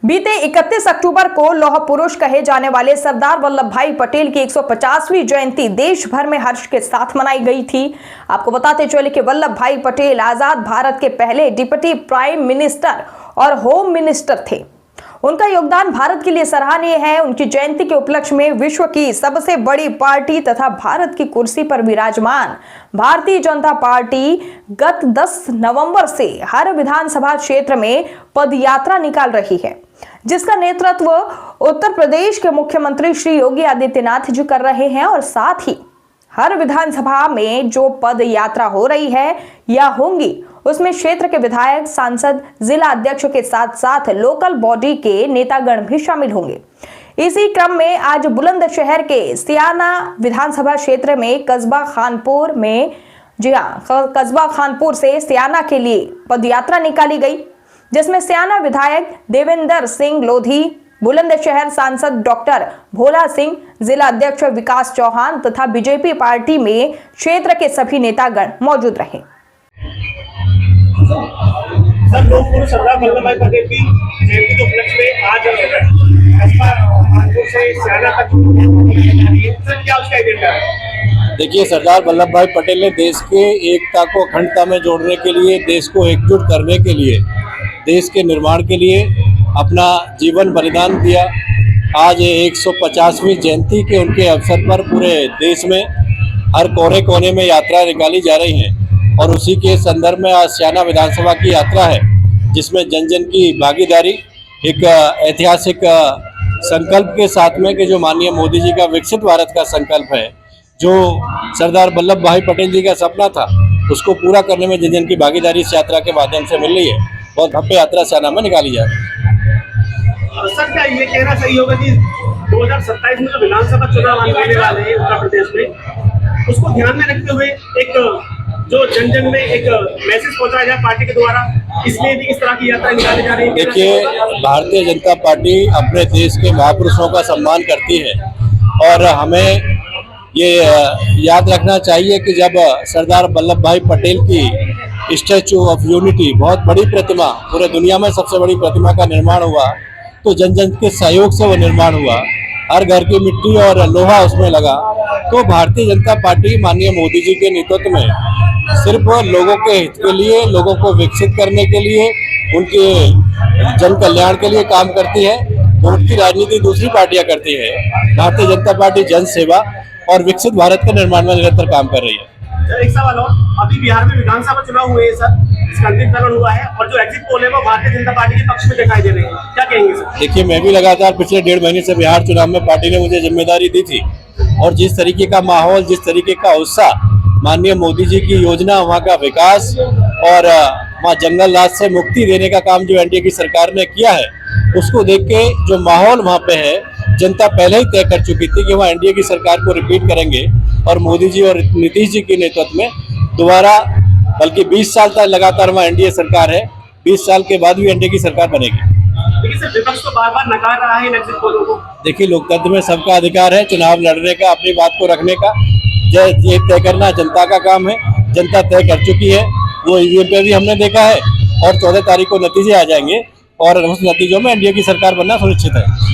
बीते 31 अक्टूबर को लौह पुरुष कहे जाने वाले सरदार वल्लभ भाई पटेल की 150वीं जयंती देश भर में हर्ष के साथ मनाई गई थी। आपको बताते चले कि वल्लभ भाई पटेल आजाद भारत के पहले डिप्टी प्राइम मिनिस्टर और होम मिनिस्टर थे। उनका योगदान भारत के लिए सराहनीय है। उनकी जयंती के उपलक्ष्य में विश्व की सबसे बड़ी पार्टी तथा भारत की कुर्सी पर विराजमान भारतीय जनता पार्टी गत 10 नवंबर से हर विधानसभा क्षेत्र में पदयात्रा निकाल रही है, जिसका नेतृत्व उत्तर प्रदेश के मुख्यमंत्री श्री योगी आदित्यनाथ जी कर रहे हैं। और साथ ही हर विधानसभा में जो पद यात्रा हो रही है या होंगी, उसमें क्षेत्र के विधायक, सांसद, जिला अध्यक्षों के साथ साथ लोकल बॉडी के नेतागण भी शामिल होंगे। इसी क्रम में आज बुलंदशहर के सियाना विधानसभा क्षेत्र में कस्बा खानपुर में कस्बा खानपुर से सियाना के लिए पदयात्रा निकाली गई, जिसमें सियाना विधायक देवेंद्र सिंह लोधी, बुलंदशहर सांसद डॉक्टर भोला सिंह, जिला अध्यक्ष विकास चौहान तथा बीजेपी पार्टी में क्षेत्र के सभी नेतागण मौजूद रहे। सर, लौह पुरुष सरदार वल्लभ भाई पटेल की जयंती के उपलक्ष्य में आज कस्बा खानपुर से सियाना तक सर, क्या उसका एजेंडा है? देखिए, सरदार वल्लभ भाई पटेल ने देश के एकता को अखंडता में जोड़ने के लिए, देश को एकजुट करने के लिए, देश के निर्माण के लिए अपना जीवन बलिदान दिया। आज 150वीं जयंती के उनके अवसर पर पूरे देश में हर कोने कोने में यात्रा निकाली जा रही है और उसी के संदर्भ में आज सियाना विधानसभा की यात्रा है, जिसमें जन जन की भागीदारी एक ऐतिहासिक संकल्प के साथ में कि जो माननीय मोदी जी का विकसित भारत का संकल्प है, जो सरदार वल्लभ भाई पटेल जी का सपना था, उसको पूरा करने में जन जन की भागीदारी इस यात्रा के माध्यम से मिल रही है। बहुत भव्य यात्रा सियाना में निकाली जा रही है। सर, क्या ये कहना सही होगा कि 2027 में जो विधानसभा चुनाव आने वाले हैं उत्तर प्रदेश में, उसको ध्यान में रखते हुए एक जो जन जन में एक मैसेज पहुंचाया जाए पार्टी के द्वारा, इसलिए भी इस तरह की यात्रा निकाली जा रही है? देखिए, भारतीय जनता पार्टी अपने देश के महापुरुषों का सम्मान करती है और हमें ये याद रखना चाहिए कि जब सरदार वल्लभ भाई पटेल की स्टैचू ऑफ यूनिटी, बहुत बड़ी प्रतिमा, पूरे दुनिया में सबसे बड़ी प्रतिमा का निर्माण हुआ, तो जन जन के सहयोग से वो निर्माण हुआ। हर घर की मिट्टी और लोहा उसमें लगा। तो भारतीय जनता पार्टी माननीय मोदी जी के नेतृत्व में सिर्फ लोगों के हित के लिए, लोगों को विकसित करने के लिए, उनके जन कल्याण के लिए काम करती है। उनकी राजनीति दूसरी पार्टियां करती है। भारतीय जनता पार्टी जन सेवा और विकसित भारत के निर्माण में निरंतर काम कर रही है। एक सवाल और, अभी बिहार में विधानसभा चुनाव हुए हैं सर, इसका अंतिम चरण हुआ है और जो एग्जिट पोल है वो भारतीय जनता पार्टी के पक्ष में दिखाई दे रहे हैं, क्या कहेंगे सर? देखिए, मैं भी लगातार पिछले 1.5 महीने से बिहार चुनाव में पार्टी ने मुझे जिम्मेदारी दी थी और जिस तरीके का माहौल, जिस तरीके का उत्साह, माननीय मोदी जी की योजना, वहाँ का विकास और वहाँ जंगल राज से मुक्ति देने का काम जो एनडीए की सरकार ने किया है, उसको देख के जो माहौल वहाँ पे है, जनता पहले ही तय कर चुकी थी कि वहाँ एनडीए की सरकार को रिपीट करेंगे और मोदी जी और नीतीश जी के नेतृत्व में दोबारा, बल्कि 20 साल तक लगातार वहाँ एनडीए सरकार है। 20 साल के बाद भी एनडीए की सरकार बनेगी। लेकिन सर, विपक्ष तो बार-बार नकार रहा है इन एग्जिट पोलों को। देखिए, लोकतंत्र में सबका अधिकार है चुनाव लड़ने का, अपनी बात को रखने का। ये तय करना जनता का काम है। जनता तय कर चुकी है, वो ईवीएम पे भी हमने देखा है और 14 तारीख को नतीजे आ जाएंगे और उस नतीजों में एनडीए की सरकार बनना सुनिश्चित है।